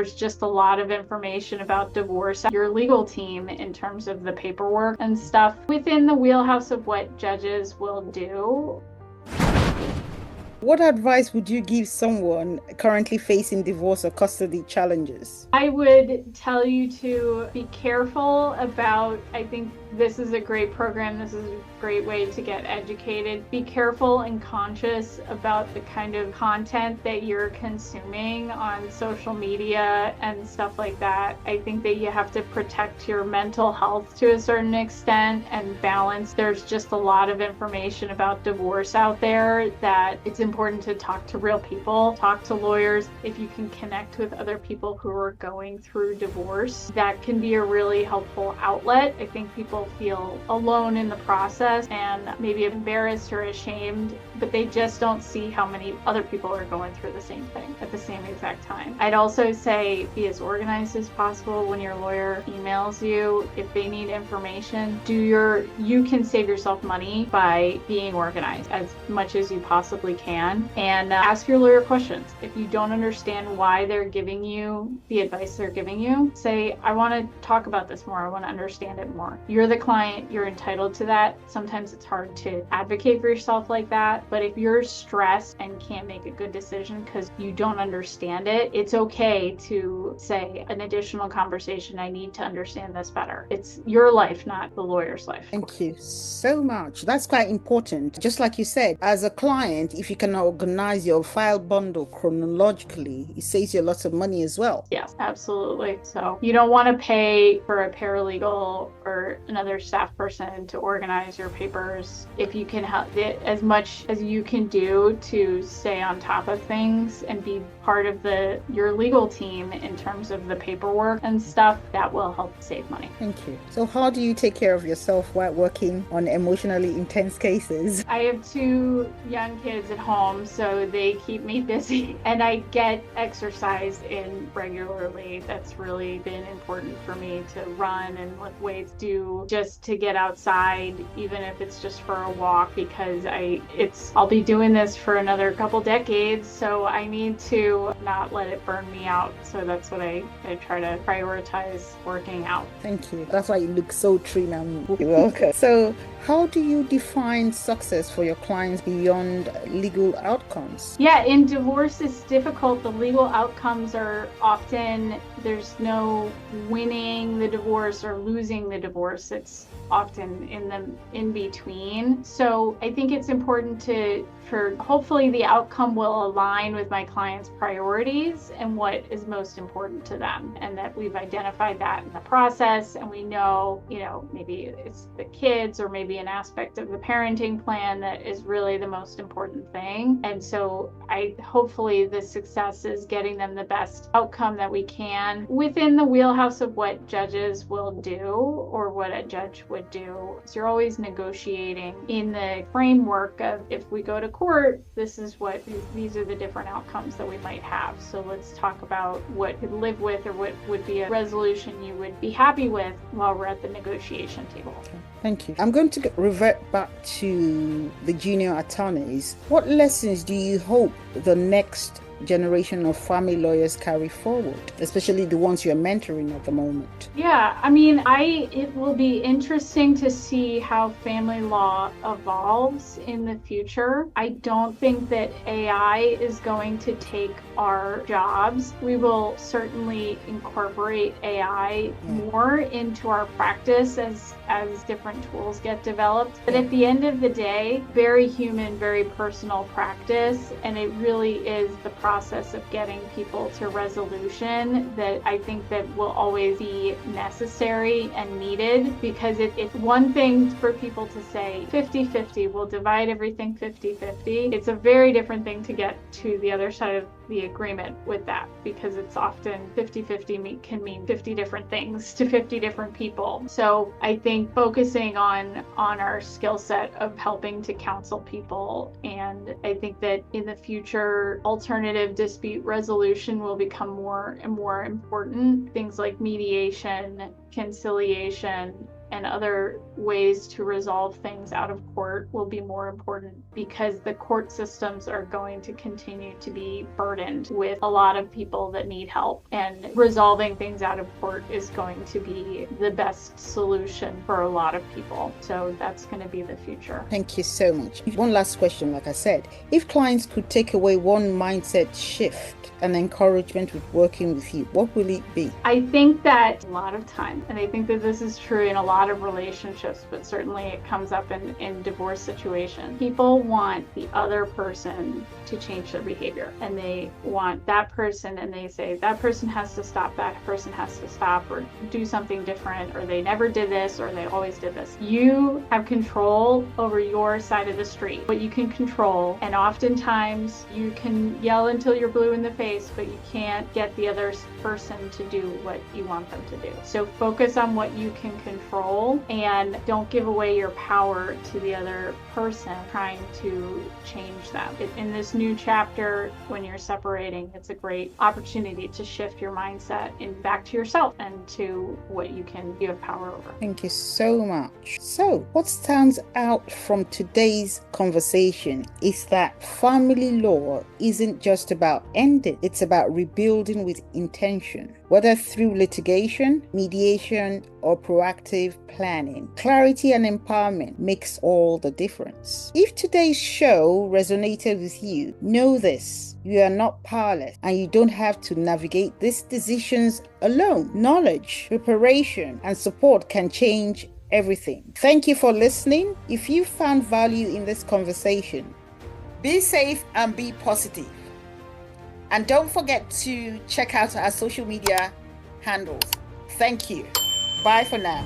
there's just a lot of information about divorce. Your legal team in terms of the paperwork and stuff within the wheelhouse of what judges will do. What advice would you give someone currently facing divorce or custody challenges? I would tell you to be careful about, I think this is a great program. This is a great way to get educated. Be careful and conscious about the kind of content that you're consuming on social media and stuff like that. I think that you have to protect your mental health to a certain extent and balance. There's just a lot of information about divorce out there that it's important to talk to real people, talk to lawyers. If you can connect with other people who are going through divorce, that can be a really helpful outlet. I think people feel alone in the process and maybe embarrassed or ashamed, but they just don't see how many other people are going through the same thing at the same exact time. I'd also say be as organized as possible when your lawyer emails you. If they need information, you can save yourself money by being organized as much as you possibly can, and ask your lawyer questions. If you don't understand why they're giving you the advice they're giving you, say, I want to talk about this more. I want to understand it more. You're the client, you're entitled to that. Sometimes it's hard to advocate for yourself like that, but if you're stressed and can't make a good decision because you don't understand it, it's okay to say an additional conversation. I need to understand this better. It's your life, not the lawyer's life. Thank you so much. That's quite important. Just like you said, as a client, if you can organize your file bundle chronologically, it saves you lots of money as well. Yes, absolutely. So you don't want to pay for a paralegal or another staff person to organize your papers. If you can help it as much as you can do to stay on top of things and be part of your legal team in terms of the paperwork and stuff, that will help save money. Thank you. So how do you take care of yourself while working on emotionally intense cases? I have 2 young kids at home, so they keep me busy, and I get exercise in regularly. That's really been important for me to run and lift weights, just to get outside, even if it's just for a walk, because I'll be doing this for another couple decades, so I need to not let it burn me out. So that's what I try to prioritize working out. Thank you. That's why you look so trim and welcome. So how do you define success for your clients beyond legal outcomes? Yeah, in divorce, it's difficult. The legal outcomes are often, there's no winning the divorce or losing the divorce. It's often in between. So I think it's important for hopefully the outcome will align with my clients' priorities and what is most important to them, and that we've identified that in the process, and we know, maybe it's the kids or maybe an aspect of the parenting plan that is really the most important thing. And so hopefully the success is getting them the best outcome that we can within the wheelhouse of what judges will do or what a judge would do. So you're always negotiating in the framework of, if we go to court, these are the different outcomes that we might have. So let's talk about what you'd live with or what would be a resolution you would be happy with while we're at the negotiation table. Okay. Thank you. I'm going to revert back to the junior attorneys. What lessons do you hope the next generation of family lawyers carry forward, especially the ones you're mentoring at the moment? Yeah, it will be interesting to see how family law evolves in the future. I don't think that AI is going to take our jobs. We will certainly incorporate AI more into our practice as different tools get developed. But at the end of the day, very human, very personal practice, and it really is the process of getting people to resolution that I think that will always be necessary and needed, because it's one thing for people to say 50-50, we'll divide everything 50-50. It's a very different thing to get to the other side of the agreement with that, because it's often 50-50 can mean 50 different things to 50 different people. So I think focusing on our skill set of helping to counsel people, and I think that in the future alternative dispute resolution will become more and more important. Things like mediation, conciliation, and other ways to resolve things out of court will be more important, because the court systems are going to continue to be burdened with a lot of people that need help, and resolving things out of court is going to be the best solution for a lot of people. So that's going to be the future. Thank you so much. One last question, like I said, if clients could take away one mindset shift and encouragement with working with you, what will it be? I think that a lot of time, and I think that this is true in a lot of relationships, but certainly it comes up in divorce situations. People want the other person to change their behavior, and they want that person, and they say that person has to stop, that person has to stop, or do something different, or they never did this, or they always did this. You have control over your side of the street, what you can control, and oftentimes you can yell until you're blue in the face, but you can't get the other person to do what you want them to do. So focus on what you can control, and don't give away your power to the other person trying to change them. In this new chapter, when you're separating, it's a great opportunity to shift your mindset and back to yourself and to what you have power over. Thank you so much. So what stands out from today's conversation is that family law isn't just about ending. It's about rebuilding with intention, whether through litigation, mediation, or proactive planning. Clarity and empowerment makes all the difference. If today's show resonated with you, know this: you are not powerless, and you don't have to navigate these decisions alone. Knowledge, preparation, and support can change everything. Thank you for listening. If you found value in this conversation, be safe and be positive. And don't forget to check out our social media handles. Thank you. Bye for now.